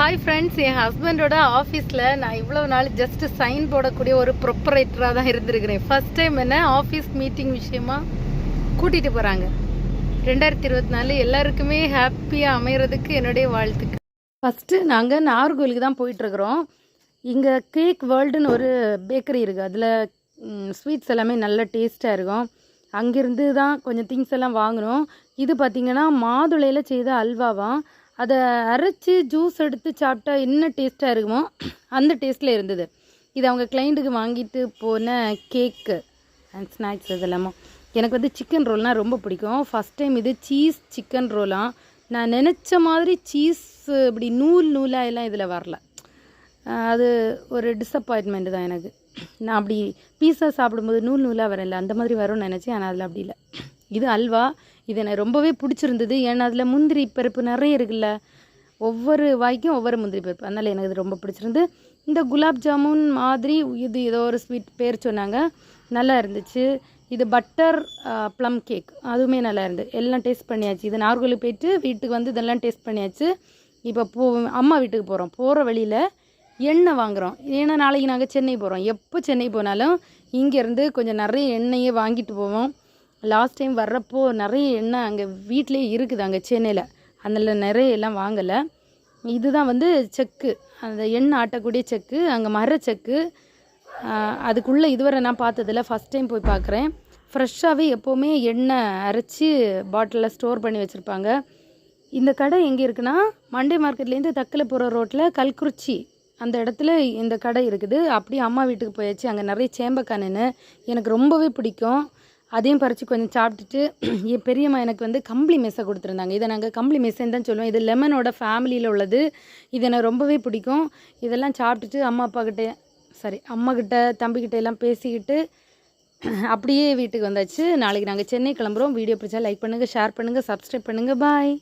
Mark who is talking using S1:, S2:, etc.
S1: Hi friends, என் ஹஸ்பண்டோட ஆஃபீஸில் நான் இவ்வளோ நாள் ஜஸ்ட்டு சைன் போடக்கூடிய ஒரு ப்ரொப்பரேட்டராக தான் இருந்திருக்கிறேன். ஃபஸ்ட் டைம் என்ன ஆஃபீஸ் மீட்டிங் விஷயமா கூட்டிகிட்டு போகிறாங்க. 2024 எல்லாருக்குமே ஹாப்பியாக அமைகிறதுக்கு என்னுடைய வாழ்த்துக்கு. ஃபஸ்ட்டு நாங்கள் நாகர்கோவிலுக்கு தான் போயிட்டுருக்குறோம். இங்கே கேக் வேர்ல்டுன்னு ஒரு பேக்கரி இருக்குது. அதில் ஸ்வீட்ஸ் எல்லாமே நல்ல டேஸ்ட்டாக இருக்கும். அங்கேருந்து தான் கொஞ்சம் திங்ஸ் எல்லாம் வாங்கினோம். இது பார்த்திங்கன்னா மாதுளையில் செய்த அல்வாவாம். அதை அரைச்சி ஜூஸ் எடுத்து சாப்பிட்டா என்ன டேஸ்ட்டாக இருக்குமோ அந்த டேஸ்ட்டில் இருந்தது. இது அவங்க கிளைண்ட்டுக்கு வாங்கிட்டு போன கேக்கு அண்ட் ஸ்நாக்ஸ் இதெல்லாமோ. எனக்கு வந்து சிக்கன் ரோல்னால் ரொம்ப பிடிக்கும். ஃபஸ்ட் டைம் இது சீஸ் சிக்கன் ரோலாம். நான் நினச்ச மாதிரி சீஸ் இப்படி நூலாக எல்லாம் இதில் வரல. அது ஒரு டிஸப்பாயின்மெண்ட்டு தான் எனக்கு. நான் அப்படி பீஸா சாப்பிடும்போது நூலாக வரல, அந்த மாதிரி வரும்னு நினச்சேன். ஆனால் அதில் அப்படி இல்லை. இது அல்வா. இது எனக்கு ரொம்பவே பிடிச்சிருந்தது. ஏன்னா அதில் முந்திரி பருப்பு நிறைய இருக்குல்ல, ஒவ்வொரு வாய்க்கும் ஒவ்வொரு முந்திரி பருப்பு. அதனால் எனக்கு இது ரொம்ப பிடிச்சிருந்து. இந்த குலாப் ஜாமுன் மாதிரி இது ஏதோ ஒரு ஸ்வீட் பேர் சொன்னாங்க, நல்லா இருந்துச்சு. இது பட்டர் ப்ளம் கேக், அதுவுமே நல்லா இருந்தது. எல்லாம் டேஸ்ட் பண்ணியாச்சு. இது நாகர்கோவிலுக்கு போயிட்டு வீட்டுக்கு வந்து இதெல்லாம் டேஸ்ட் பண்ணியாச்சு. இப்போ அம்மா வீட்டுக்கு போகிறோம். போகிற வழியில் எண்ணெய் வாங்குகிறோம். ஏன்னா நாளைக்கு நாங்கள் சென்னை போகிறோம். எப்போ சென்னை போனாலும் இங்கேருந்து கொஞ்சம் நிறைய எண்ணெயே வாங்கிட்டு போவோம். லாஸ்ட் டைம் வர்றப்போ நிறைய எண்ணெய் அங்கே வீட்டிலே இருக்குது அங்கே சென்னையில். அதில் நிறைய எல்லாம் வாங்கலை. இதுதான் வந்து செக்கு, அந்த எண்ணெய் ஆட்டக்கூடிய செக்கு, அங்கே மர செக்கு. அதுக்குள்ளே இதுவரை நான் பார்த்ததில்ல, ஃபஸ்ட் டைம் போய் பார்க்குறேன். ஃப்ரெஷ்ஷாகவே எப்போவுமே எண்ணெய் அரைச்சி பாட்டிலில் ஸ்டோர் பண்ணி வச்சுருப்பாங்க. இந்த கடை எங்கே இருக்குன்னா, மண்டே மார்க்கெட்லேருந்து தக்கலை போகிற ரோட்டில் கல்குறிச்சி அந்த இடத்துல இந்த கடை இருக்குது. அப்படியே அம்மா வீட்டுக்கு போயாச்சு. அங்கே நிறைய சேம்பக்கானு எனக்கு ரொம்பவே பிடிக்கும். அதையும் பறித்து கொஞ்சம் சாப்பிட்டுட்டு என் பெரியம்மா எனக்கு வந்து கம்பளி மெஸ்ஸை கொடுத்துருந்தாங்க. இதை நாங்கள் கம்பளி மெஸ்ஸுன்னு தான் சொல்லுவோம். இது லெமனோட ஃபேமிலியில் உள்ளது. இது எனக்கு ரொம்பவே பிடிக்கும். இதெல்லாம் சாப்பிட்டுட்டு அம்மாக்கிட்ட தம்பிக்கிட்ட எல்லாம் பேசிக்கிட்டு அப்படியே வீட்டுக்கு வந்தாச்சு. நாளைக்கு நாங்கள் சென்னை கிளம்புறோம். வீடியோ பிடிச்சா லைக் பண்ணுங்கள், ஷேர் பண்ணுங்கள், சப்ஸ்கிரைப் பண்ணுங்கள். பாய்.